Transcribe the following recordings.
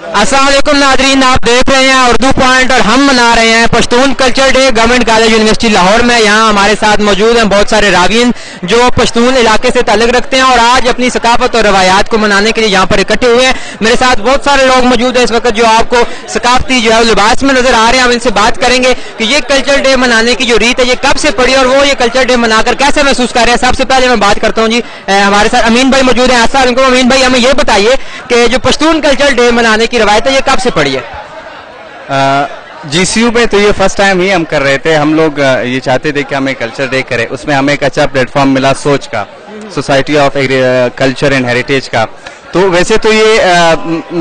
अस्सलाम वालेकुम नाज़रीन, आप देख रहे हैं उर्दू पॉइंट और हम मना रहे हैं Pashtun culture day government college university Lahore में। यहाँ हमारे साथ मौजूद हैं बहुत सारे रावीन जो पश्तून इलाके से ताल्लुक़ रखते हैं और आज अपनी सकाफत और रवायात को मनाने के लिए यहाँ पर इकट्ठे हुए हैं। मेरे साथ बहुत सारे लोग मौजूद हैं इस वक्त जो आपको सकाफती जो है लिबास में नजर आ रहे हैं। हम इनसे बात करेंगे कि ये कल्चर डे मनाने की जो रीत है ये कब से पड़ी और वो ये कल्चर डे मनाकर कैसे महसूस कर रहे हैं। सबसे पहले मैं बात करता हूँ जी, हमारे साथ अमीन भाई मौजूद हैं। अस्सलाम वालेकुम अमीन भाई, हमें ये बताइए कि जो पश्तून कल्चर डे मनाने की रवायत है ये कब से पड़ी है? GCU में तो ये फर्स्ट टाइम ही हम कर रहे थे। हम लोग ये चाहते थे कि हम एक कल्चर डे करें, उसमें हमें एक अच्छा प्लेटफॉर्म मिला सोच का, society of culture and heritage का। तो वैसे तो ये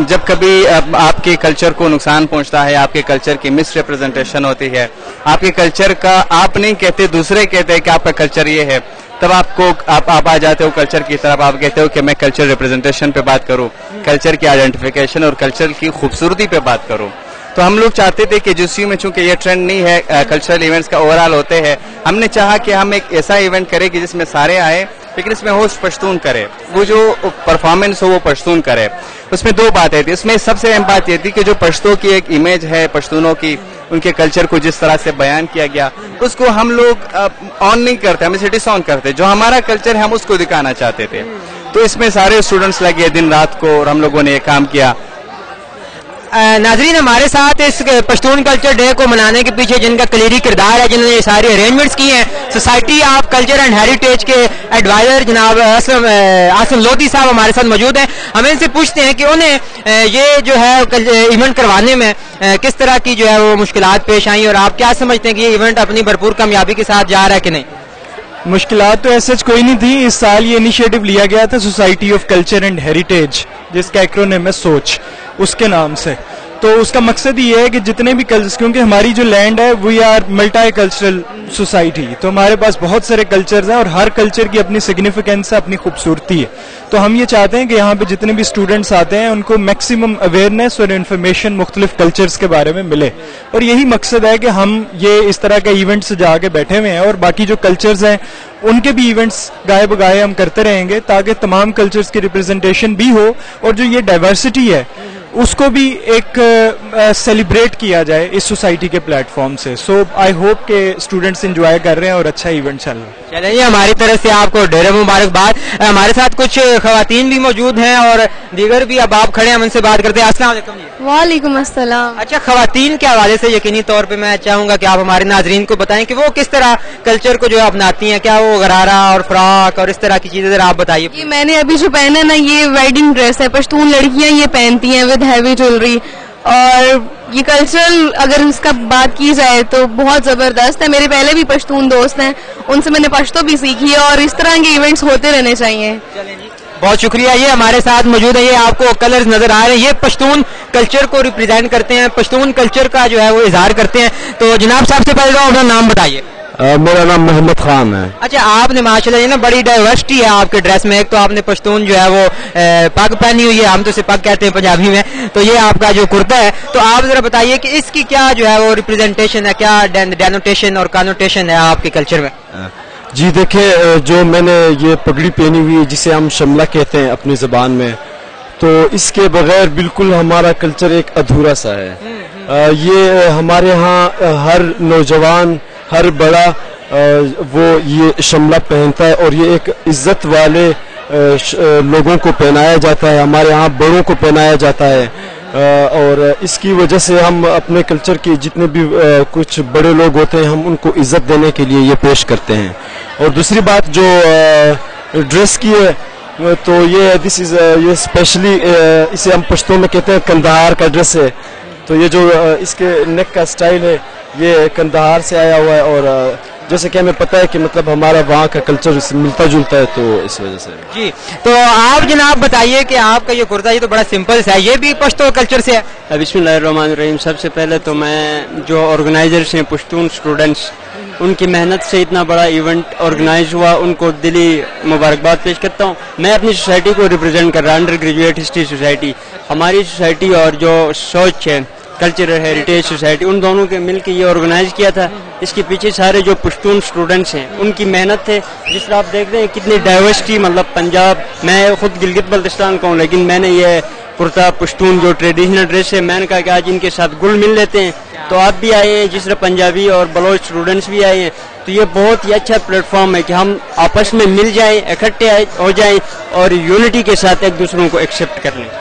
जब कभी आपके कल्चर को नुकसान पहुंचता है, आपके कल्चर की मिस रिप्रेजेंटेशन होती है, आपके कल्चर का आप नहीं कहते दूसरे कहते हैं कि आपका कल्चर ये है, तब आप आ जाते हो कल्चर की तरफ। आप कहते हो कि मैं कल्चर रिप्रेजेंटेशन पे बात करूं, कल्चर की आइडेंटिफिकेशन और कल्चर की खूबसूरती पे बात करूं। तो हम लोग चाहते थे कि GCU में चूंकि ये ट्रेंड नहीं है कल्चरल इवेंट्स का ओवरऑल होते हैं, हमने चाहा कि हम एक ऐसा इवेंट करें कि जिसमें सारे आए लेकिन इसमें होस्ट पश्तून करे, वो जो परफॉर्मेंस हो वो पश्तून करे। उसमें दो बातें थी। उसमें सबसे अहम बात ये थी कि जो पश्तों की एक इमेज है, पश्तूनों की, उनके कल्चर को जिस तरह से बयान किया गया उसको हम लोग ऑन नहीं करते, हम इसे डिस ऑन करते। जो हमारा कल्चर है हम उसको दिखाना चाहते थे। तो इसमें सारे स्टूडेंट्स लगे दिन रात को और हम लोगों ने ये काम किया। नाजरीन, हमारे साथ इस पश्तून कल्चर डे को मनाने के पीछे जिनका कलीदी किरदार है, जिन्होंने ये सारी अरेंजमेंट्स की हैं, society of culture and heritage के एडवाइजर जनाब आसिम लोधी साहब हमारे साथ मौजूद हैं। हम इनसे पूछते हैं कि उन्हें ये जो है इवेंट करवाने में किस तरह की जो है वो मुश्किलात पेश आई और आप क्या समझते हैं कि ये इवेंट अपनी भरपूर कामयाबी के साथ जा रहा है कि नहीं? मुश्किलात तो ऐसे कोई नहीं थी। इस साल ये इनिशिएटिव लिया गया था society of culture and heritage, जिसका एक्रोनिम है सोच, उसके नाम से। तो उसका मकसद ये है कि जितने भी कल्चर्स, क्योंकि हमारी जो लैंड है we are multi cultural society, तो हमारे पास बहुत सारे कल्चर्स हैं और हर कल्चर की अपनी सिग्निफिकेंस है, अपनी खूबसूरती है। तो हम ये चाहते हैं कि यहाँ पे जितने भी स्टूडेंट्स आते हैं उनको मैक्सिमम अवेयरनेस और इन्फॉर्मेशन मुख्तलिफ कल्चर्स के बारे में मिले, और यही मकसद है कि हम ये इस तरह के इवेंट से जाके बैठे हुए हैं और बाकी जो कल्चर्स हैं उनके भी इवेंट्स गाए बगाए हम करते रहेंगे ताकि तमाम कल्चर्स की रिप्रेजेंटेशन भी हो और जो ये डाइवर्सिटी है उसको भी एक सेलिब्रेट किया जाए इस सोसाइटी के प्लेटफॉर्म से। सो आई होप के स्टूडेंट्स एंजॉय कर रहे हैं और अच्छा इवेंट चल रहा है। चलिए, हमारी तरफ से आपको ढेर मुबारकबाद। हमारे साथ कुछ खवातीन भी मौजूद हैं और दीगर भी अब आप खड़े हैं, हम उनसे बात करते हैं। अस्सलाम वालेकुम जी। वालेकुम अस्सलाम। अच्छा, खवातीन के हवाले से यकीनी तौर पे मैं चाहूंगा कि आप हमारे नाजरीन को बताएं कि वो किस तरह कल्चर को जो अपनाती हैं, क्या वो गरारा और फ्रॉक और इस तरह की चीजें आप बताइए। ये मैंने अभी जो पहना है ना, ये वेडिंग ड्रेस है, पश्तून लड़कियां ये पहनती हैं विद हैवी ज्वेलरी, और ये कल्चरल अगर इसका बात की जाए तो बहुत जबरदस्त है। मेरे पहले भी पश्तून दोस्त हैं, उनसे मैंने पश्तो भी सीखी है और इस तरह के इवेंट्स होते रहने चाहिए। बहुत शुक्रिया। ये हमारे साथ मौजूद है, ये आपको कलर्स नजर आ रहे हैं, ये पश्तून कल्चर को रिप्रेजेंट करते हैं, पश्तून कल्चर का जो है वो इजहार करते हैं। तो जनाब साहब से पहले अपना नाम बताइए। मेरा नाम मोहम्मद खान है। अच्छा, आपने माशाल्लाह ये ना बड़ी डाइवर्सिटी है आपके ड्रेस में। एक तो आपने पश्तून जो है वो पग पहनी हुई है, हम तो इसे पग कहते हैं पंजाबी में, तो ये आपका जो कुर्ता है, तो आप जरा बताइए कि इसकी क्या जो है वो रिप्रेजेंटेशन है, क्या डेनोटेशन और कॉनोटेशन है आपके कल्चर में? जी देखिए, जो मैंने ये पगड़ी पहनी हुई है जिसे हम शमला कहते हैं अपनी ज़बान में, तो इसके बगैर बिल्कुल हमारा कल्चर एक अधूरा सा है। ये हमारे यहाँ हर नौजवान, हर बड़ा वो ये शमला पहनता है और ये एक इज्जत वाले लोगों को पहनाया जाता है, हमारे यहाँ बड़ों को पहनाया जाता है। और इसकी वजह से हम अपने कल्चर के जितने भी कुछ बड़े लोग होते हैं हम उनको इज्जत देने के लिए ये पेश करते हैं। और दूसरी बात जो ड्रेस की है, तो ये दिस इज ये स्पेशली इसे हम पश्तो में कहते हैं कंधार का ड्रेस है। तो ये जो इसके नेक का स्टाइल है ये कंधार से आया हुआ है, और जैसे कि हमें पता है कि मतलब हमारा वहाँ का कल्चर इससे मिलता जुलता है, तो इस वजह से। जी, तो आप जनाब बताइए कि आपका ये कुर्ता ये तो बड़ा सिंपल सा है, ये भी पश्तो कल्चर से है? बिस्मिल्लाहिर्रहमानिर्रहीम। सबसे पहले तो मैं जो ऑर्गेनाइजर्स हैं पश्तून स्टूडेंट्स, उनकी मेहनत से इतना बड़ा इवेंट ऑर्गेनाइज हुआ, उनको दिली मुबारकबाद पेश करता हूँ। मैं अपनी सोसाइटी को रिप्रेजेंट कर रहा हूँ, अंडर ग्रेजुएट हिस्ट्री सोसाइटी। हमारी सोसाइटी और जो सोच है कल्चरल हेरिटेज सोसाइटी, उन दोनों के मिलकर ये ऑर्गेनाइज किया था। اس کے پیچھے سارے جو پشتون اسٹوڈنٹس ہیں ان کی محنت ہے. جس طرح آپ دیکھ رہے ہیں کتنی ڈائیورسٹی, مطلب پنجاب, میں خود گلگت بلتستان کا ہوں لیکن میں نے یہ کرتا پشتون جو ٹریڈیشنل ڈریس ہے, میں نے کہا کہ آج ان کے ساتھ گل مل لیتے ہیں. تو آپ بھی آئے ہیں, جس طرح پنجابی اور بلوچ اسٹوڈنٹس بھی آئے ہیں. تو یہ بہت ہی اچھا پلیٹ فارم ہے کہ ہم آپس میں مل جائیں, اکٹھے ہو جائیں اور یونٹی کے ساتھ ایک دوسروں کو ایکسیپٹ کر لیں.